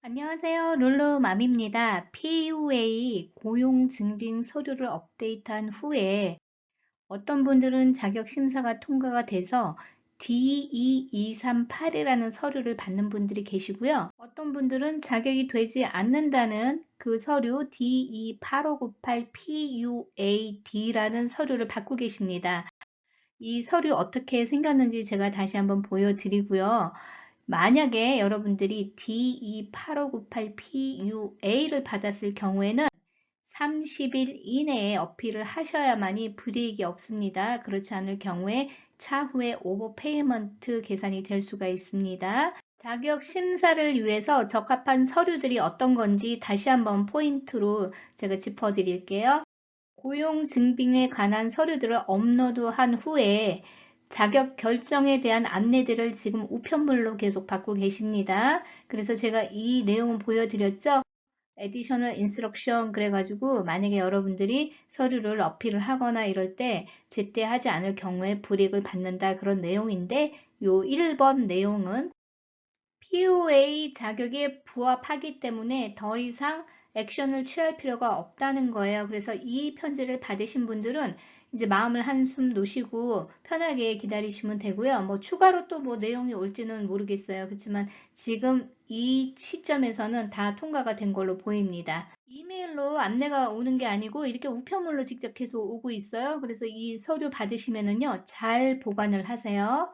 안녕하세요. 룰루맘입니다. PUA 고용증빙 서류를 업데이트한 후에 어떤 분들은 자격 심사가 통과가 돼서 D2238이라는 서류를 받는 분들이 계시고요. 어떤 분들은 자격이 되지 않는다는 그 서류 D28598PUAD라는 서류를 받고 계십니다. 이 서류 어떻게 생겼는지 제가 다시 한번 보여드리고요. 만약에 여러분들이 D28598PUA를 받았을 경우에는 30일 이내에 어필을 하셔야만이 불이익이 없습니다. 그렇지 않을 경우에 차후에 오버페이먼트 계산이 될 수가 있습니다. 자격 심사를 위해서 적합한 서류들이 어떤 건지 다시 한번 포인트로 제가 짚어드릴게요. 고용 증빙에 관한 서류들을 업로드한 후에 자격 결정에 대한 안내들을 지금 우편물로 계속 받고 계십니다. 그래서 제가 이 내용을 보여드렸죠. 에디셔널 인스트럭션 그래가지고 만약에 여러분들이 서류를 어필을 하거나 이럴 때 제때 하지 않을 경우에 불이익을 받는다 그런 내용인데 요 1번 내용은 POA 자격에 부합하기 때문에 더 이상 액션을 취할 필요가 없다는 거예요. 그래서 이 편지를 받으신 분들은 이제 마음을 한숨 놓으시고 편하게 기다리시면 되고요. 뭐 추가로 또 뭐 내용이 올지는 모르겠어요. 그렇지만 지금 이 시점에서는 다 통과가 된 걸로 보입니다. 이메일로 안내가 오는 게 아니고 이렇게 우편물로 직접 계속 오고 있어요. 그래서 이 서류 받으시면은요, 잘 보관을 하세요.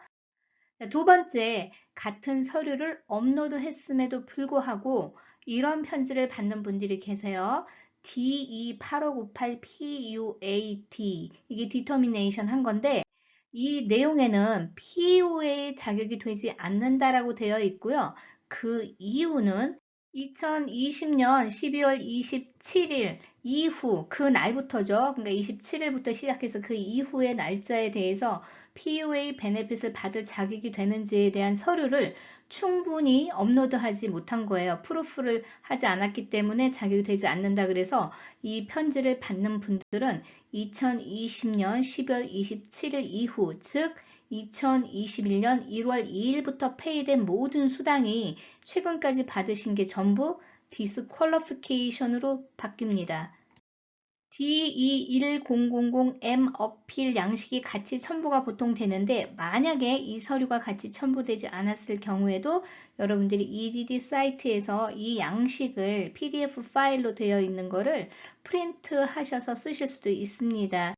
두 번째, 같은 서류를 업로드했음에도 불구하고 이런 편지를 받는 분들이 계세요. D28598PUAT 이게 determination 한 건데 이 내용에는 PUA 자격이 되지 않는다라고 되어 있고요. 그 이유는 2020년 12월 27일 이후 그 날부터죠. 그러니까 27일부터 시작해서 그 이후의 날짜에 대해서 PUA 베네핏을 받을 자격이 되는지에 대한 서류를 충분히 업로드하지 못한 거예요. 프루프를 하지 않았기 때문에 자격이 되지 않는다. 그래서 이 편지를 받는 분들은 2020년 12월 27일 이후, 즉 2021년 1월 2일부터 페이된 모든 수당이 최근까지 받으신 게 전부 디스퀄리피케이션으로 바뀝니다. D21000M 어필 양식이 같이 첨부가 보통 되는데 만약에 이 서류가 같이 첨부되지 않았을 경우에도 여러분들이 EDD 사이트에서 이 양식을 PDF 파일로 되어 있는 거를 프린트 하셔서 쓰실 수도 있습니다.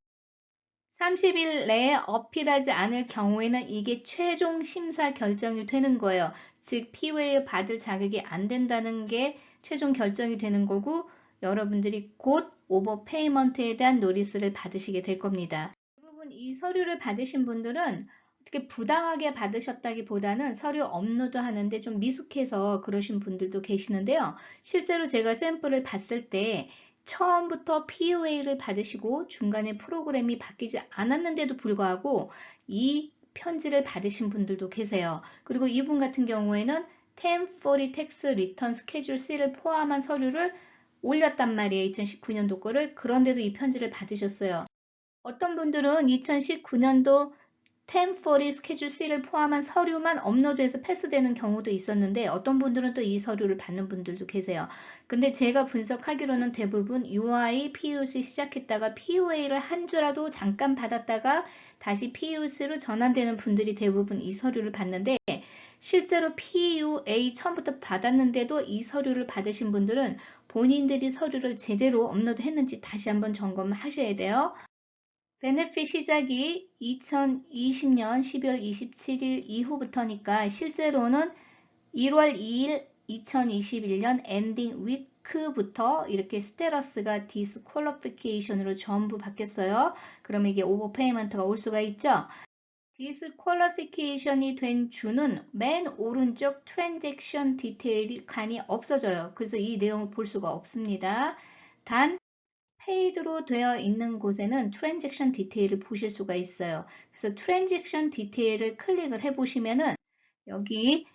30일 내에 어필하지 않을 경우에는 이게 최종 심사 결정이 되는 거예요. 즉 POA 받을 자격이 안 된다는 게 최종 결정이 되는 거고 여러분들이 곧 오버페이먼트에 대한 노티스를 받으시게 될 겁니다. 대부분 이 서류를 받으신 분들은 어떻게 부당하게 받으셨다기보다는 서류 업로드 하는데 좀 미숙해서 그러신 분들도 계시는데요. 실제로 제가 샘플을 봤을 때 처음부터 POA를 받으시고 중간에 프로그램이 바뀌지 않았는데도 불구하고 이 편지를 받으신 분들도 계세요. 그리고 이분 같은 경우에는 1040 Tax Return Schedule C를 포함한 서류를 올렸단 말이에요. 2019년도 거를. 그런데도 이 편지를 받으셨어요. 어떤 분들은 2019년도 1040 스케줄 C를 포함한 서류만 업로드해서 패스되는 경우도 있었는데 어떤 분들은 또 이 서류를 받는 분들도 계세요. 근데 제가 분석하기로는 대부분 UI, PUC 시작했다가 PUA를 한 주라도 잠깐 받았다가 다시 PUC로 전환되는 분들이 대부분 이 서류를 받는데 실제로 PUA 처음부터 받았는데도 이 서류를 받으신 분들은 본인들이 서류를 제대로 업로드했는지 다시 한번 점검하셔야 돼요. 베네핏 시작이 2020년 12월 27일 이후부터니까 실제로는 1월 2일 2021년 엔딩 위크부터 이렇게 스테러스가 디스퀄리피케이션으로 전부 바뀌었어요. 그러면 이게 오버페이먼트가 올 수가 있죠. 디스퀄리피케이션이 된 주는 맨 오른쪽 트랜잭션 디테일이 간이 없어져요. 그래서 이 내용을 볼 수가 없습니다. 단 페이드로 되어 있는 곳에는 트랜잭션 디테일을 보실 수가 있어요. 그래서 트랜잭션 디테일을 클릭을 해보시면은 여기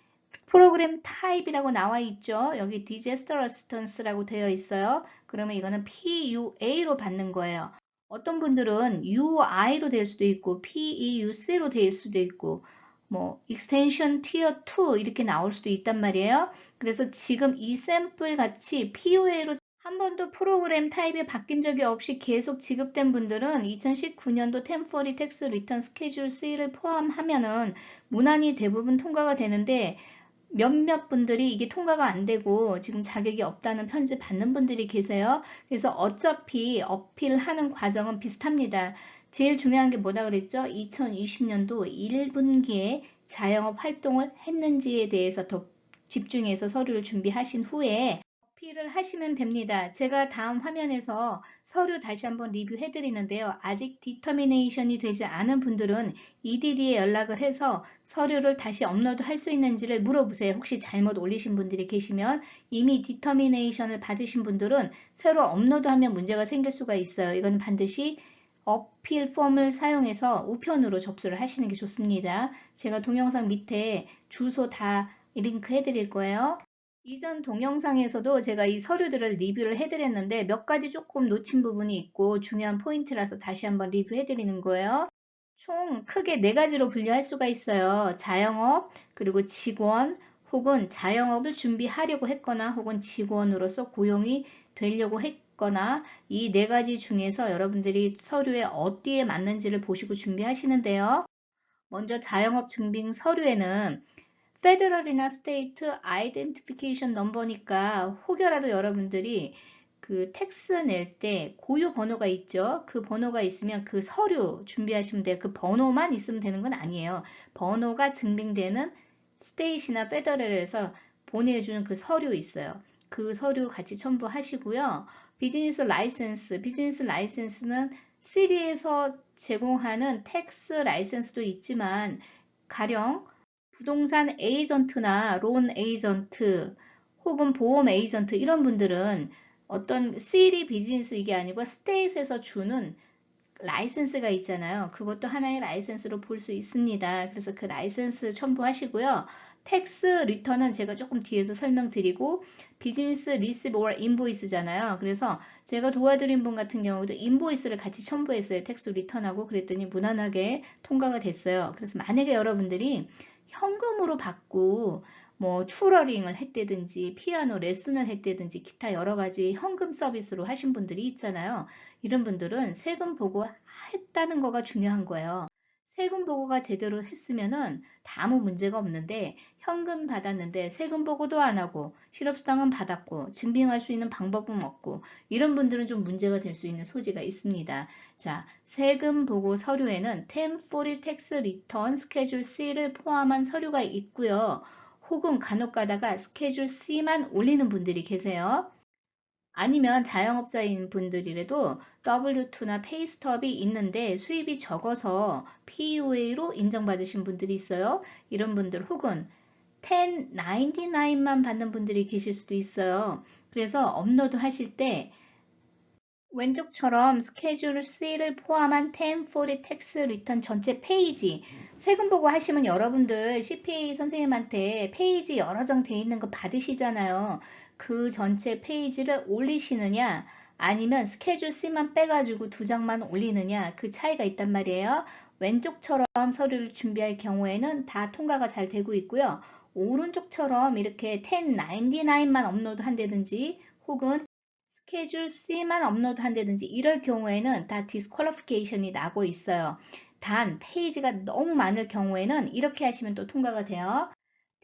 프로그램 타입이라고 나와 있죠. 여기 디제스터 어시스턴스라고 되어 있어요. 그러면 이거는 PUA로 받는 거예요. 어떤 분들은 UI로 될 수도 있고 PEUC로 될 수도 있고 뭐 extension tier 2 이렇게 나올 수도 있단 말이에요. 그래서 지금 이 샘플 같이 POA로 한 번도 프로그램 타입이 바뀐 적이 없이 계속 지급된 분들은 2019년도 템포리 텍스 리턴 스케줄 C를 포함하면은 무난히 대부분 통과가 되는데 몇몇 분들이 이게 통과가 안 되고 지금 자격이 없다는 편지 받는 분들이 계세요. 그래서 어차피 어필하는 과정은 비슷합니다. 제일 중요한 게 뭐다 그랬죠? 2020년도 1분기에 자영업 활동을 했는지에 대해서 더 집중해서 서류를 준비하신 후에 어필을 하시면 됩니다. 제가 다음 화면에서 서류 다시 한번 리뷰해 드리는데요. 아직 디터미네이션이 되지 않은 분들은 EDD에 연락을 해서 서류를 다시 업로드 할 수 있는지를 물어보세요. 혹시 잘못 올리신 분들이 계시면 이미 디터미네이션을 받으신 분들은 새로 업로드하면 문제가 생길 수가 있어요. 이건 반드시 어필 폼을 사용해서 우편으로 접수를 하시는 게 좋습니다. 제가 동영상 밑에 주소 다 링크 해드릴 거예요. 이전 동영상에서도 제가 이 서류들을 리뷰를 해드렸는데 몇 가지 조금 놓친 부분이 있고 중요한 포인트라서 다시 한번 리뷰해드리는 거예요. 총 크게 네 가지로 분류할 수가 있어요. 자영업, 그리고 직원, 혹은 자영업을 준비하려고 했거나 혹은 직원으로서 고용이 되려고 했거나 이 네 가지 중에서 여러분들이 서류에 어디에 맞는지를 보시고 준비하시는데요. 먼저 자영업 증빙 서류에는 페더럴이나 스테이트 아이덴티피케이션 넘버니까 혹여라도 여러분들이 그 텍스 낼 때 고유 번호가 있죠. 그 번호가 있으면 그 서류 준비하시면 돼요. 그 번호만 있으면 되는 건 아니에요. 번호가 증빙되는 스테이시나 페더럴에서 보내주는 그 서류 있어요. 그 서류 같이 첨부하시고요. 비즈니스 라이센스는 시리에서 제공하는 텍스 라이센스도 있지만 가령 부동산 에이전트나 론 에이전트 혹은 보험 에이전트 이런 분들은 어떤 시리 비즈니스 이게 아니고 스테이트에서 주는 라이센스가 있잖아요. 그것도 하나의 라이센스로 볼 수 있습니다. 그래서 그 라이센스 첨부하시고요. 텍스 리턴은 제가 조금 뒤에서 설명드리고 비즈니스 리시브 or 인보이스잖아요. 그래서 제가 도와드린 분 같은 경우도 인보이스를 같이 첨부했어요. 텍스 리턴하고 그랬더니 무난하게 통과가 됐어요. 그래서 만약에 여러분들이 현금으로 받고 뭐 튜러링을 했다든지 피아노 레슨을 했다든지 기타 여러 가지 현금 서비스로 하신 분들이 있잖아요. 이런 분들은 세금 보고 했다는 거가 중요한 거예요. 세금 보고가 제대로 했으면은 아무 문제가 없는데 현금 받았는데 세금 보고도 안 하고 실업수당은 받았고 증빙할 수 있는 방법은 없고 이런 분들은 좀 문제가 될 수 있는 소지가 있습니다. 자, 세금 보고 서류에는 1040 Tax Return Schedule C를 포함한 서류가 있고요. 혹은 간혹 가다가 스케줄 C만 올리는 분들이 계세요. 아니면 자영업자인 분들이라도 W2나 페이스톱이 있는데 수입이 적어서 PUA로 인정받으신 분들이 있어요. 이런 분들 혹은 1099만 받는 분들이 계실 수도 있어요. 그래서 업로드 하실 때 왼쪽처럼 스케줄 C를 포함한 1040 텍스 리턴 전체 페이지 세금 보고 하시면 여러분들 CPA 선생님한테 페이지 여러 장 돼 있는 거 받으시잖아요. 그 전체 페이지를 올리시느냐 아니면 스케줄 C만 빼가지고 두 장만 올리느냐 그 차이가 있단 말이에요. 왼쪽처럼 서류를 준비할 경우에는 다 통과가 잘 되고 있고요. 오른쪽처럼 이렇게 1099만 업로드 한다든지 혹은 스케줄 C만 업로드 한다든지 이럴 경우에는 다 디스퀄리피케이션이 나고 있어요. 단 페이지가 너무 많을 경우에는 이렇게 하시면 또 통과가 돼요.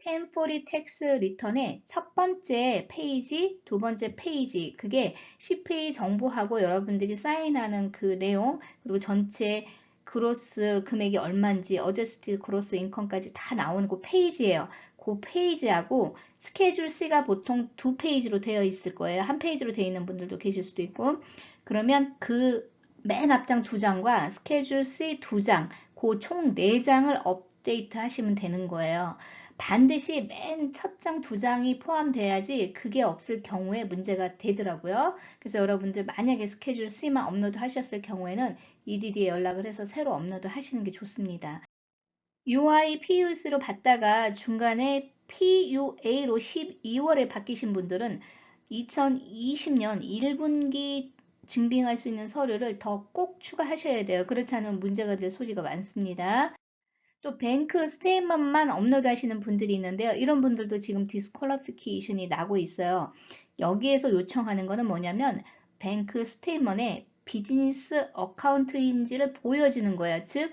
1040 텍스 리턴의 첫 번째 페이지, 두 번째 페이지 그게 CPA 정보하고 여러분들이 사인하는 그 내용 그리고 전체 그로스 금액이 얼마인지 어저스티드 그로스 인컴까지 다 나오는 그 페이지예요. 그 페이지하고 스케줄 C가 보통 두 페이지로 되어 있을 거예요. 한 페이지로 되어 있는 분들도 계실 수도 있고 그러면 그 맨 앞장 두 장과 스케줄 C 두 장, 그 총 네 장을 업데이트 하시면 되는 거예요. 반드시 맨 첫 장 두 장이 포함돼야지 그게 없을 경우에 문제가 되더라고요. 그래서 여러분들 만약에 스케줄 C만 업로드 하셨을 경우에는 EDD에 연락을 해서 새로 업로드 하시는 게 좋습니다. UI PUS로 받다가 중간에 PUA로 12월에 바뀌신 분들은 2020년 1분기 증빙할 수 있는 서류를 더 꼭 추가하셔야 돼요. 그렇지 않으면 문제가 될 소지가 많습니다. 또 뱅크 스테이트먼트만 업로드 하시는 분들이 있는데요. 이런 분들도 지금 디스퀄리피케이션이 나고 있어요. 여기에서 요청하는 거는 뭐냐면 뱅크 스테이트먼트에 비즈니스 어카운트인지를 보여주는 거예요. 즉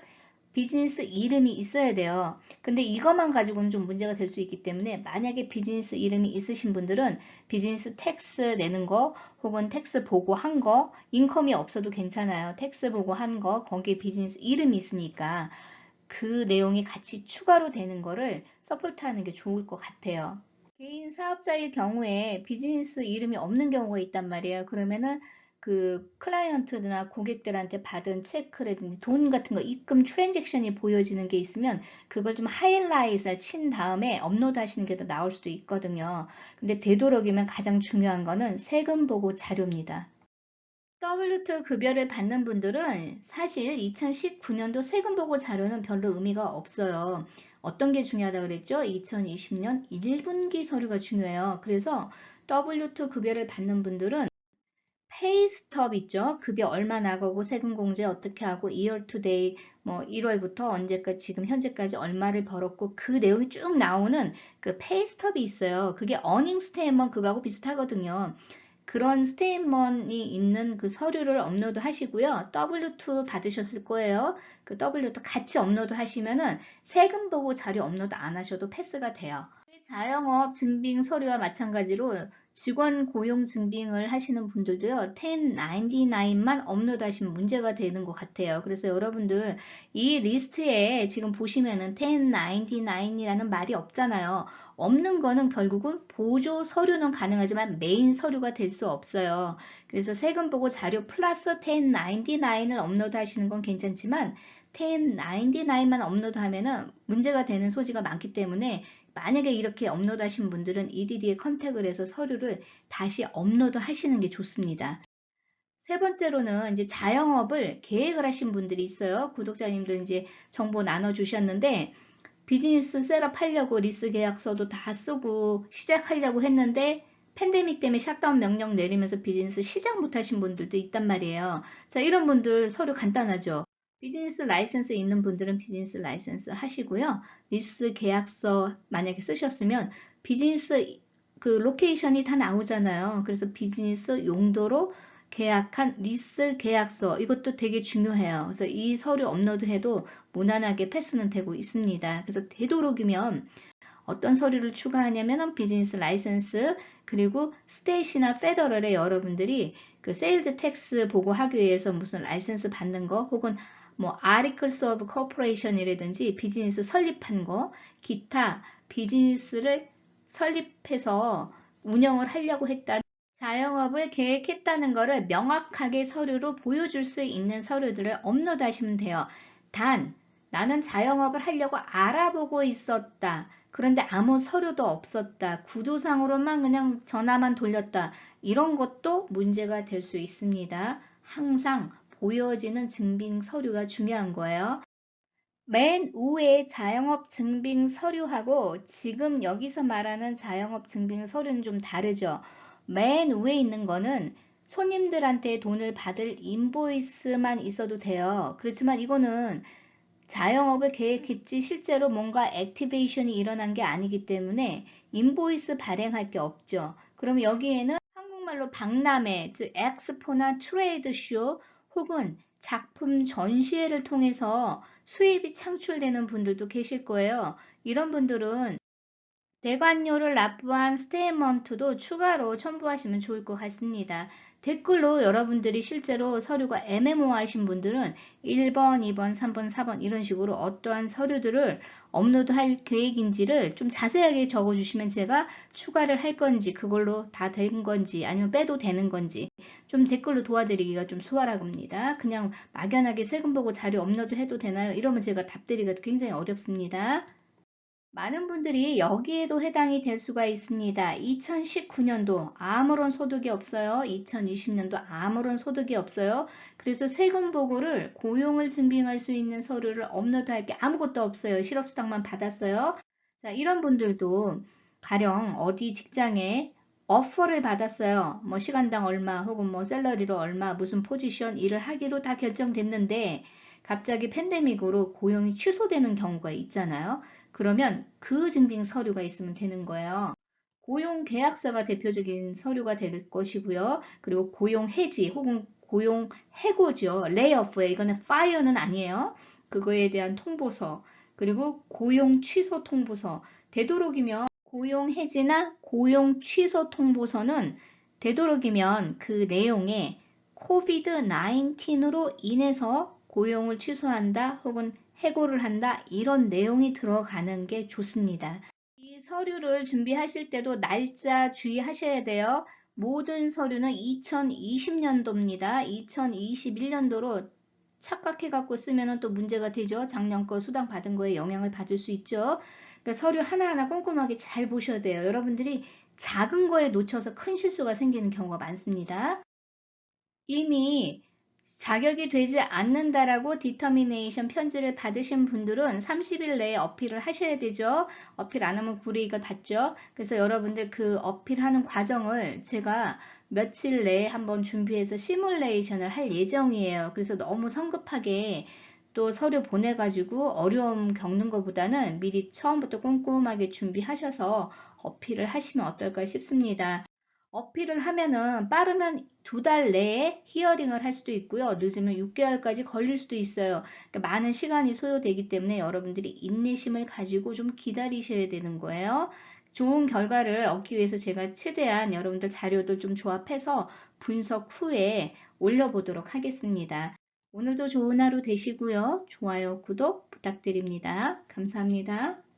비즈니스 이름이 있어야 돼요. 근데 이것만 가지고는 좀 문제가 될 수 있기 때문에 만약에 비즈니스 이름이 있으신 분들은 비즈니스 텍스 내는 거 혹은 텍스 보고 한 거, 인컴이 없어도 괜찮아요. 텍스 보고 한 거, 거기에 비즈니스 이름이 있으니까 그 내용이 같이 추가로 되는 거를 서포트하는 게 좋을 것 같아요. 개인 사업자의 경우에 비즈니스 이름이 없는 경우가 있단 말이에요. 그러면은 그 클라이언트나 고객들한테 받은 체크라든지 돈 같은 거 입금 트랜잭션이 보여지는 게 있으면 그걸 좀 하이라이트를 친 다음에 업로드 하시는 게 더 나올 수도 있거든요. 근데 되도록이면 가장 중요한 거는 세금 보고 자료입니다. W2 급여를 받는 분들은 사실 2019년도 세금 보고 자료는 별로 의미가 없어요. 어떤 게 중요하다고 그랬죠? 2020년 1분기 서류가 중요해요. 그래서 W2 급여를 받는 분들은 페이 스톱 있죠? 급여 얼마 나가고 세금 공제 어떻게 하고 year to date 뭐 1월부터 언제까지 지금 현재까지 얼마를 벌었고 그 내용이 쭉 나오는 그 페이 스톱이 있어요. 그게 어닝 스테이트먼트 그거하고 비슷하거든요. 그런 스테이트먼트이 있는 그 서류를 업로드 하시고요. W2 받으셨을 거예요. 그 W2 같이 업로드 하시면은 세금 보고 자료 업로드 안 하셔도 패스가 돼요. 자영업 증빙 서류와 마찬가지로 직원 고용 증빙을 하시는 분들도요, 1099만 업로드 하시면 문제가 되는 것 같아요. 그래서 여러분들 이 리스트에 지금 보시면은 1099이라는 말이 없잖아요. 없는 거는 결국은 보조 서류는 가능하지만 메인 서류가 될 수 없어요. 그래서 세금 보고 자료 플러스 1099을 업로드 하시는 건 괜찮지만 1099만 업로드 하면은 문제가 되는 소지가 많기 때문에 만약에 이렇게 업로드 하신 분들은 EDD에 컨택을 해서 서류를 다시 업로드 하시는 게 좋습니다. 세 번째로는 이제 자영업을 계획을 하신 분들이 있어요. 구독자님들 이제 정보 나눠주셨는데 비즈니스 셋업 하려고 리스 계약서도 다 쓰고 시작하려고 했는데 팬데믹 때문에 샷다운 명령 내리면서 비즈니스 시작 못 하신 분들도 있단 말이에요. 자, 이런 분들 서류 간단하죠. 비즈니스 라이센스 있는 분들은 비즈니스 라이센스 하시고요. 리스 계약서 만약에 쓰셨으면 비즈니스 그 로케이션이 다 나오잖아요. 그래서 비즈니스 용도로 계약한 리스 계약서 이것도 되게 중요해요. 그래서 이 서류 업로드해도 무난하게 패스는 되고 있습니다. 그래서 되도록이면 어떤 서류를 추가하냐면 비즈니스 라이센스 그리고 스테이시나 페더럴에 여러분들이 그 세일즈 텍스 보고하기 위해서 무슨 라이센스 받는 거 혹은 뭐 Articles of Corporation이라든지 비즈니스 설립한 거 기타 비즈니스를 설립해서 운영을 하려고 했다. 자영업을 계획했다는 것을 명확하게 서류로 보여줄 수 있는 서류들을 업로드 하시면 돼요. 단, 나는 자영업을 하려고 알아보고 있었다. 그런데 아무 서류도 없었다. 구도상으로만 그냥 전화만 돌렸다. 이런 것도 문제가 될 수 있습니다. 항상 보여지는 증빙 서류가 중요한 거예요. 맨 위에 자영업 증빙 서류하고 지금 여기서 말하는 자영업 증빙 서류는 좀 다르죠. 맨 위에 있는 거는 손님들한테 돈을 받을 인보이스만 있어도 돼요. 그렇지만 이거는 자영업을 계획했지 실제로 뭔가 액티베이션이 일어난 게 아니기 때문에 인보이스 발행할 게 없죠. 그럼 여기에는 한국말로 박람회, 즉 엑스포나 트레이드 쇼 혹은 작품 전시회를 통해서 수입이 창출되는 분들도 계실 거예요. 이런 분들은 대관료를 납부한 스테이먼트도 추가로 첨부하시면 좋을 것 같습니다. 댓글로 여러분들이 실제로 서류가 애매모호하신 분들은 1번, 2번, 3번, 4번 이런 식으로 어떠한 서류들을 업로드할 계획인지를 좀 자세하게 적어주시면 제가 추가를 할 건지 그걸로 다 된 건지 아니면 빼도 되는 건지 좀 댓글로 도와드리기가 좀 수월합니다. 그냥 막연하게 세금 보고 자료 업로드 해도 되나요? 이러면 제가 답드리기가 굉장히 어렵습니다. 많은 분들이 여기에도 해당이 될 수가 있습니다. 2019년도 아무런 소득이 없어요. 2020년도 아무런 소득이 없어요. 그래서 세금 보고를 고용을 증빙할 수 있는 서류를 업로드할 게 아무것도 없어요. 실업수당만 받았어요. 자, 이런 분들도 가령 어디 직장에 어퍼를 받았어요. 뭐 시간당 얼마 혹은 뭐 샐러리로 얼마 무슨 포지션 일을 하기로 다 결정됐는데 갑자기 팬데믹으로 고용이 취소되는 경우가 있잖아요. 그러면 그 증빙 서류가 있으면 되는 거예요. 고용 계약서가 대표적인 서류가 될 것이고요. 그리고 고용 해지 혹은 고용 해고죠. 레이오프에 이거는 fire는 아니에요. 그거에 대한 통보서, 그리고 고용 취소 통보서. 되도록이면 고용 해지나 고용 취소 통보서는 되도록이면 그 내용에 코비드-19으로 인해서 고용을 취소한다 혹은 해고를 한다 이런 내용이 들어가는 게 좋습니다. 이 서류를 준비하실 때도 날짜 주의하셔야 돼요. 모든 서류는 2020년도입니다. 2021년도로 착각해갖고 쓰면 또 문제가 되죠. 작년 거 수당 받은 거에 영향을 받을 수 있죠. 그러니까 서류 하나하나 꼼꼼하게 잘 보셔야 돼요. 여러분들이 작은 거에 놓쳐서 큰 실수가 생기는 경우가 많습니다. 이미 자격이 되지 않는다라고 디터미네이션 편지를 받으신 분들은 30일 내에 어필을 하셔야 되죠. 어필 안 하면 불이익을 받죠. 그래서 여러분들 그 어필하는 과정을 제가 며칠 내에 한번 준비해서 시뮬레이션을 할 예정이에요. 그래서 너무 성급하게 또 서류 보내가지고 어려움 겪는 것보다는 미리 처음부터 꼼꼼하게 준비하셔서 어필을 하시면 어떨까 싶습니다. 어필을 하면은 빠르면 2달 내에 히어링을 할 수도 있고요. 늦으면 6개월까지 걸릴 수도 있어요. 그러니까 많은 시간이 소요되기 때문에 여러분들이 인내심을 가지고 좀 기다리셔야 되는 거예요. 좋은 결과를 얻기 위해서 제가 최대한 여러분들 자료들 좀 조합해서 분석 후에 올려보도록 하겠습니다. 오늘도 좋은 하루 되시고요. 좋아요, 구독 부탁드립니다. 감사합니다.